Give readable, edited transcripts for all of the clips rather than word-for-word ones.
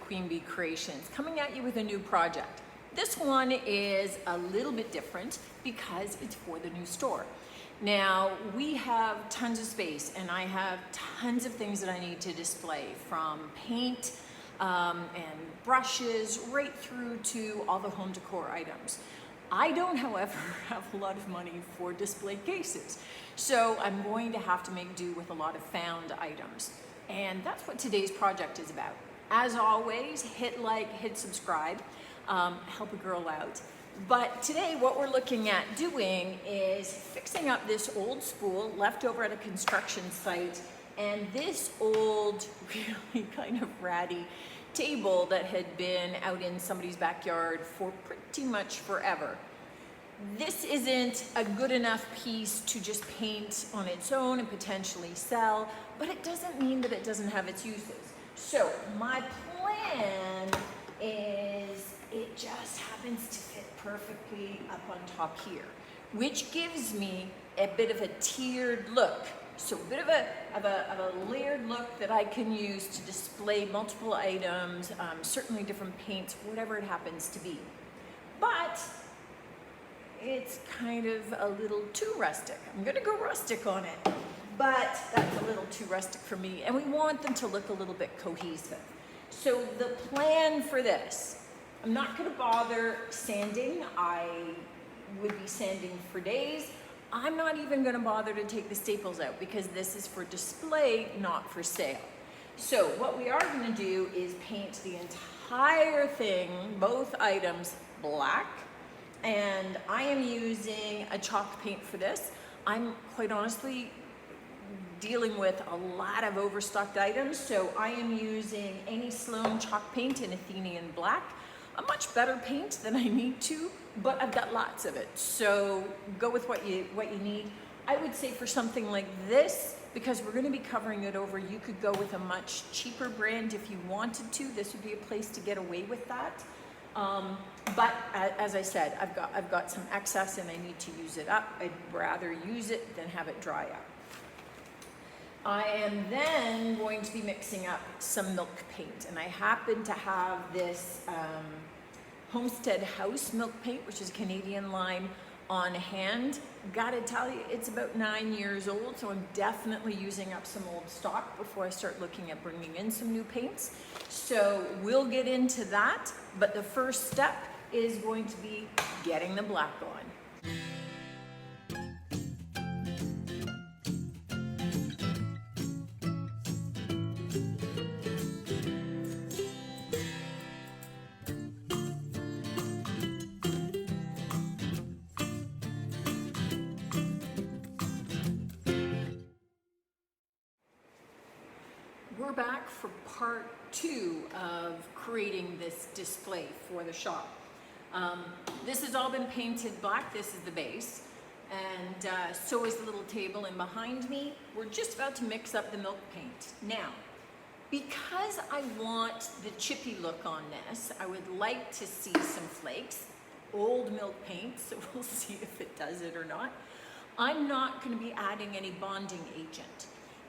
Queen Bee Creations, coming at you with a new project. This one is a little bit different because it's for the new store. Now, we have tons of space and I have tons of things that I need to display, from paint and brushes right through to all the home decor items. I don't, however, have a lot of money for display cases. So I'm going to have to make do with a lot of found items. And that's what today's project is about. As always, hit like, hit subscribe, help a girl out. But today what we're looking at doing is fixing up this old spool left over at a construction site and this old, really kind of ratty table that had been out in somebody's backyard for pretty much forever. This isn't a good enough piece to just paint on its own and potentially sell, but it doesn't mean that it doesn't have its uses. So my plan is it just happens to fit perfectly up on top here, which gives me a bit of a tiered look. So a bit of a layered look that I can use to display multiple items, certainly different paints, whatever it happens to be. But it's kind of a little too rustic. I'm gonna go rustic on it, but that's a little too rustic for me, and we want them to look a little bit cohesive. So the plan for this, I'm not gonna bother sanding. I would be sanding for days. I'm not even gonna bother to take the staples out because this is for display, not for sale. So what we are gonna do is paint the entire thing, both items, black. And I am using a chalk paint for this. I'm quite honestly dealing with a lot of overstocked items, so I am using any Sloan chalk paint in Athenian black. A much better paint than I need to, but I've got lots of it. So go with what you need. I would say for something like this, because we're gonna be covering it over, you could go with a much cheaper brand if you wanted to. This would be a place to get away with that. But as I said, I've got some excess and I need to use it up. I'd rather use it than have it dry up. I am then going to be mixing up some milk paint, and I happen to have this Homestead House milk paint, which is Canadian lime, on hand. Gotta tell you, it's about 9 years old, so I'm definitely using up some old stock before I start looking at bringing in some new paints. So we'll get into that, but the first step is going to be getting the black on. We're back for part 2 of creating this display for the shop. This has all been painted black. This is the base, and so is the little table in behind me. We're just about to mix up the milk paint. Now, because I want the chippy look on this, I would like to see some flakes, old milk paint, so we'll see if it does it or not. I'm not going to be adding any bonding agent.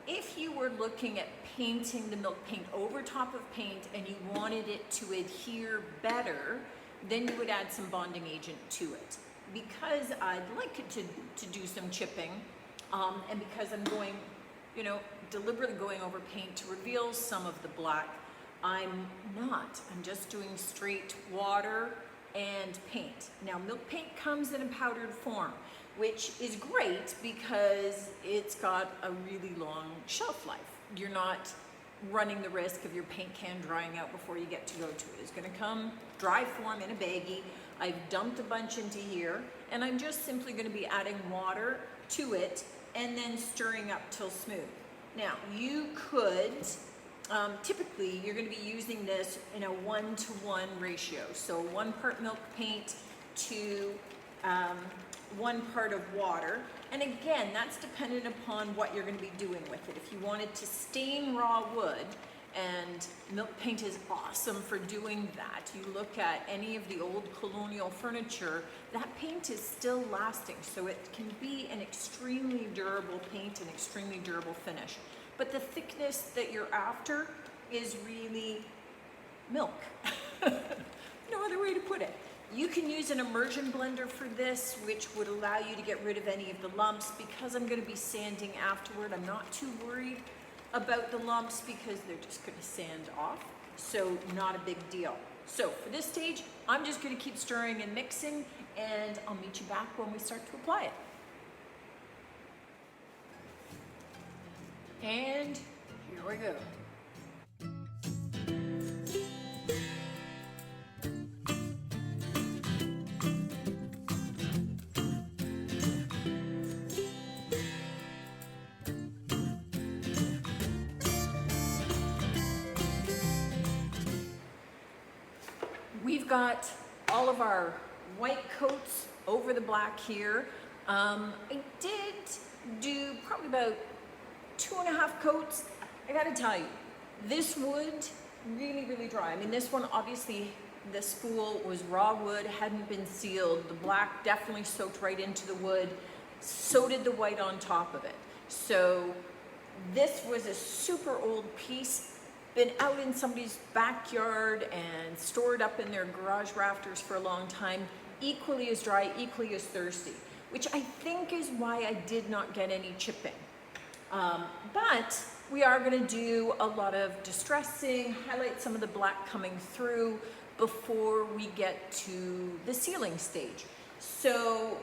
If you were looking at painting the milk paint over top of paint and you wanted it to adhere better, then you would add some bonding agent to it. Because I'd like it to do some chipping, and because I'm going, deliberately going over paint to reveal some of the black, I'm just doing straight water and paint. Now, milk paint comes in a powdered form, which is great because it's got a really long shelf life. You're not running the risk of your paint can drying out before you get to go to it. It's gonna come dry form in a baggie. I've dumped a bunch into here, and I'm just simply gonna be adding water to it and then stirring up till smooth. Now, you could, typically you're gonna be using this in a 1-to-1 ratio. So 1 part milk paint to 1 part of water. And again, that's dependent upon what you're going to be doing with it. If you wanted to stain raw wood, and milk paint is awesome for doing that. You look at any of the old colonial furniture, that paint is still lasting. So it can be an extremely durable paint, an extremely durable finish. But the thickness that you're after is really milk. No other way to put it. You can use an immersion blender for this, which would allow you to get rid of any of the lumps. Because I'm going to be sanding afterward, I'm not too worried about the lumps because they're just going to sand off. So not a big deal. So for this stage, I'm just going to keep stirring and mixing, and I'll meet you back when we start to apply it. And here we go. We've got all of our white coats over the black here. I did do probably about 2.5 coats. I gotta tell you, this wood really, really dry. I mean, this one, obviously, the spool was raw wood, hadn't been sealed. The black definitely soaked right into the wood. So did the white on top of it. So this was a super old piece, been out in somebody's backyard and stored up in their garage rafters for a long time, equally as dry, equally as thirsty, which I think is why I did not get any chipping. But we are going to do a lot of distressing, highlight some of the black coming through before we get to the sealing stage. So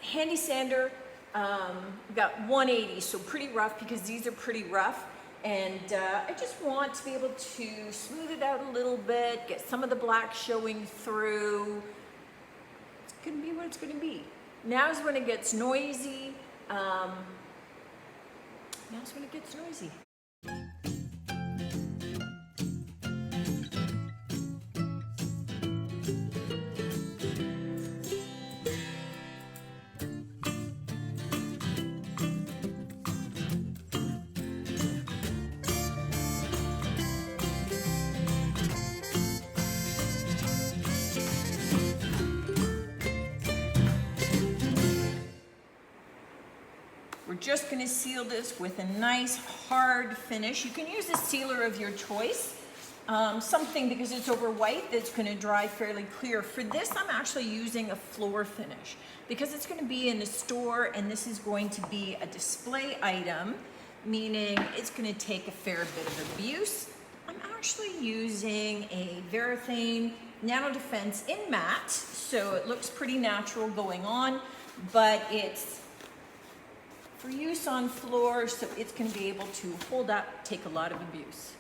handy sander, we've got 180, so pretty rough because these are pretty rough. And I just want to be able to smooth it out a little bit, get some of the black showing through. It's going to be what it's going to be. Now's when it gets noisy. Now's when it gets noisy. We're just going to seal this with a nice hard finish. You can use a sealer of your choice, something because it's over white that's going to dry fairly clear. For this, I'm actually using a floor finish because it's going to be in a store and this is going to be a display item, meaning it's going to take a fair bit of abuse. I'm actually using a Varathane Nano Defense in matte, so it looks pretty natural going on, but it's for use on floor, so it's going to be able to hold up, take a lot of abuse.